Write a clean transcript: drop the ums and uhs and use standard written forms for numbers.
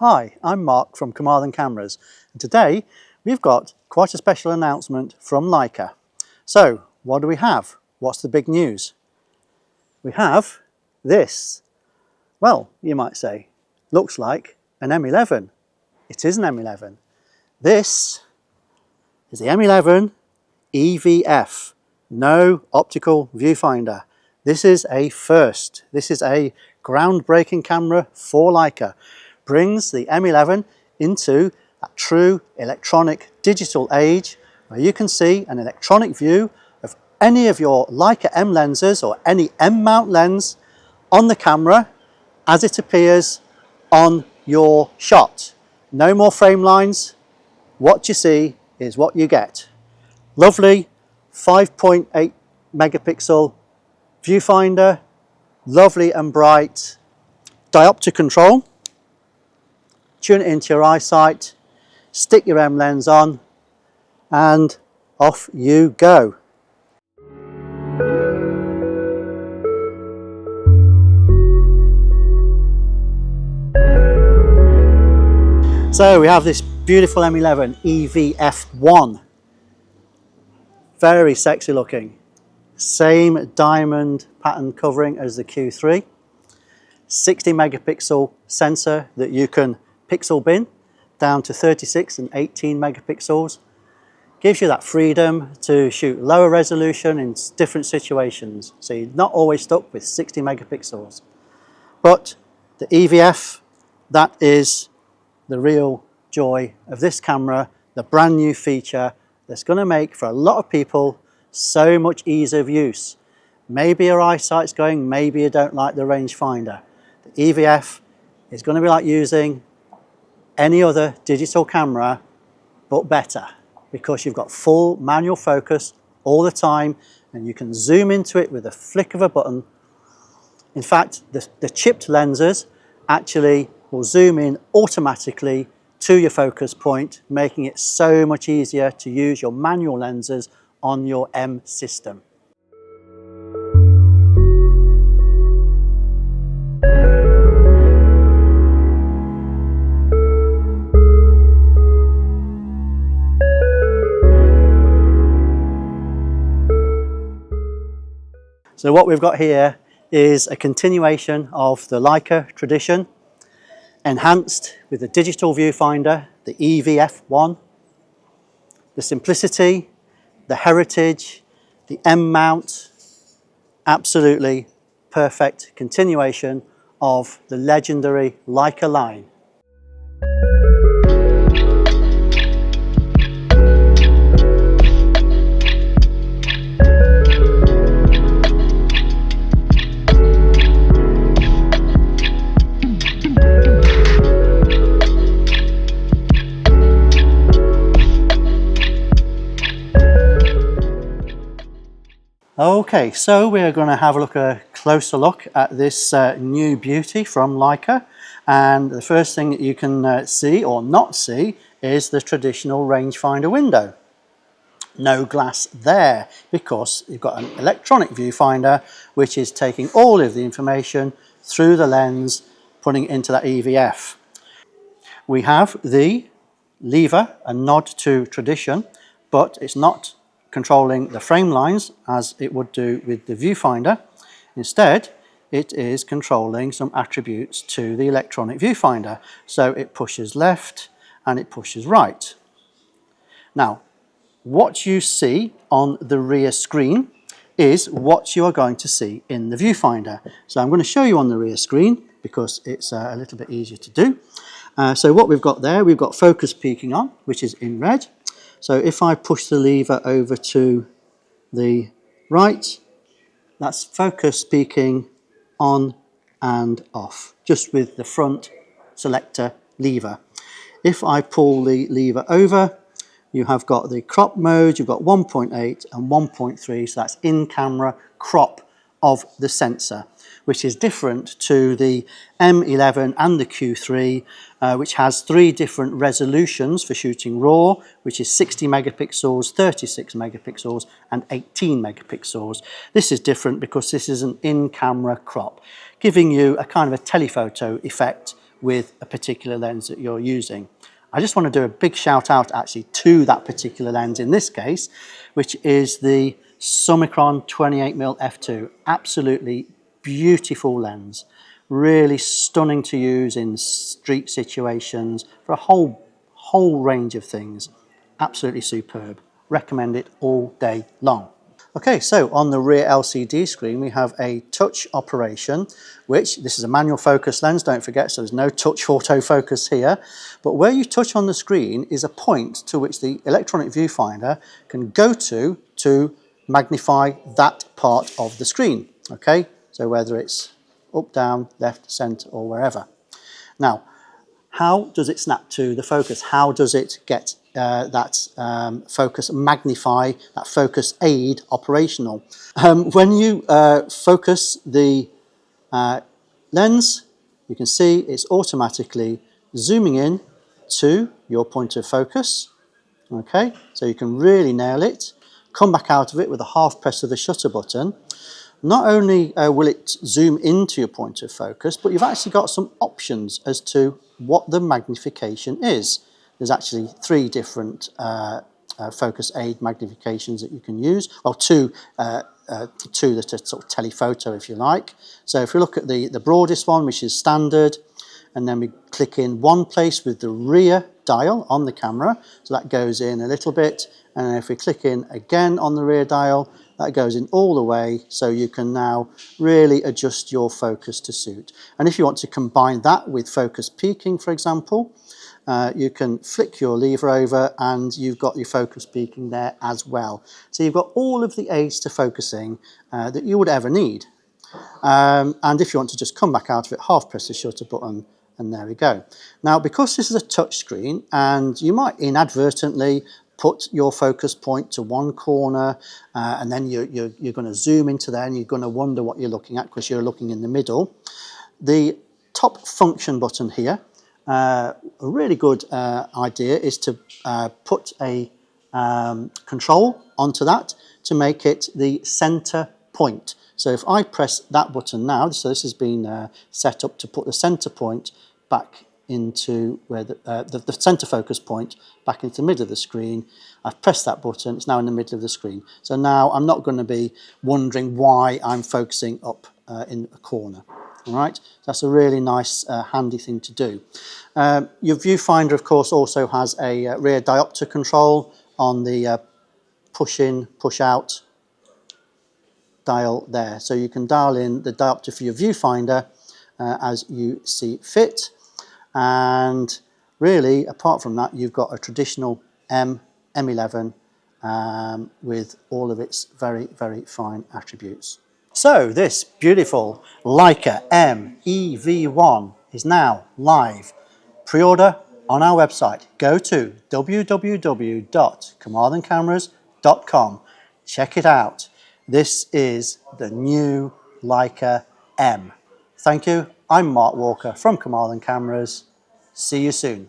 Hi, I'm Mark from Carmarthen Cameras, and today we've got quite a special announcement from Leica. So, what do we have? What's the big news? We have this. Well, you might say, looks like an M11. It is an M11. This is the M11 EVF, no optical viewfinder. This is a first. This is a groundbreaking camera for Leica. Brings the M11 into a true electronic digital age where you can see an electronic view of any of your Leica M lenses or any M mount lens on the camera as it appears on your shot. No more frame lines. What you see is what you get. Lovely 5.8 megapixel viewfinder, lovely and bright diopter control. Tune it into your eyesight, stick your M lens on, and off you go. So we have this beautiful M11 EVF1. Very sexy looking. Same diamond pattern covering as the Q3. 60 megapixel sensor that you can pixel bin down to 36 and 18 megapixels. Gives you that freedom to shoot lower resolution in different situations. So you're not always stuck with 60 megapixels. But the EVF, that is the real joy of this camera, the brand new feature that's going to make for a lot of people so much ease of use. Maybe your eyesight's going, maybe you don't like the rangefinder. The EVF is going to be like using any other digital camera, but better, because you've got full manual focus all the time and you can zoom into it with a flick of a button. In fact, the chipped lenses actually will zoom in automatically to your focus point, making it so much easier to use your manual lenses on your M system. So what we've got here is a continuation of the Leica tradition, enhanced with the digital viewfinder, the EVF1, the simplicity, the heritage, the M mount, absolutely perfect continuation of the legendary Leica line. Okay, so we're going to have a closer look at this new beauty from Leica, and the first thing that you can see or not see is the traditional rangefinder window. No glass there because you've got an electronic viewfinder which is taking all of the information through the lens, putting it into that EVF. We have the lever, a nod to tradition, but it's not controlling the frame lines as it would do with the viewfinder. Instead, it is controlling some attributes to the electronic viewfinder. So it pushes left and it pushes right. Now, what you see on the rear screen is what you are going to see in the viewfinder. So I'm going to show you on the rear screen because it's a little bit easier to do. So what we've got there, we've got focus peaking on, which is in red. So if I push the lever over to the right, that's focus peaking on and off, just with the front selector lever. If I pull the lever over, you have got the crop mode, you've got 1.8 and 1.3, so that's in-camera crop of the sensor, which is different to the M11 and the Q3, which has 3 different resolutions for shooting RAW, which is 60 megapixels, 36 megapixels, and 18 megapixels. This is different because this is an in-camera crop, giving you a kind of a telephoto effect with a particular lens that you're using. I just want to do a big shout out actually to that particular lens in this case, which is the Summicron 28mm f2. Absolutely beautiful lens, really stunning to use in street situations for a whole range of things. Absolutely superb. Recommend it all day long. Okay, so on the rear LCD screen we have a touch operation, which this is a manual focus lens, don't forget, so there's no touch autofocus here. But where you touch on the screen is a point to which the electronic viewfinder can go to magnify that part of the screen. Okay, so whether it's up, down, left, centre or wherever. Now, how does it snap to the focus? How does it get that focus magnify, that focus aid operational? When you focus the lens, you can see it's automatically zooming in to your point of focus. Okay, so you can really nail it. Come back out of it with a half press of the shutter button. Not only will it zoom into your point of focus, but you've actually got some options as to what the magnification is. There's actually 3 different focus aid magnifications that you can use, or two that are sort of telephoto if you like. So if we look at the broadest one, which is standard, and then we click in one place with the rear dial on the camera, so that goes in a little bit, and if we click in again on the rear dial, that goes in all the way, so you can now really adjust your focus to suit. And if you want to combine that with focus peaking, for example, you can flick your lever over and you've got your focus peaking there as well. So you've got all of the aids to focusing that you would ever need. And if you want to just come back out of it, half press the shutter button, and there we go. Now, because this is a touch screen and you might inadvertently put your focus point to one corner and then you're going to zoom into there and you're going to wonder what you're looking at because you're looking in the middle. The top function button here, a really good idea is to put a control onto that to make it the center point. So if I press that button now, so this has been set up to put the center point back into where the center focus point back into the middle of the screen. I've pressed that button, it's now in the middle of the screen. So now I'm not going to be wondering why I'm focusing up in a corner. All right, so that's a really nice handy thing to do. Your viewfinder of course also has a rear diopter control on the push in, push out dial there. So you can dial in the diopter for your viewfinder as you see fit. And really, apart from that, you've got a traditional M11 with all of its very, very fine attributes. So this beautiful Leica M EV1 is now live. Pre-order on our website. Go to www.carmarthencameras.com. Check it out. This is the new Leica M. Thank you. I'm Mark Walker from Carmarthen Cameras. See you soon.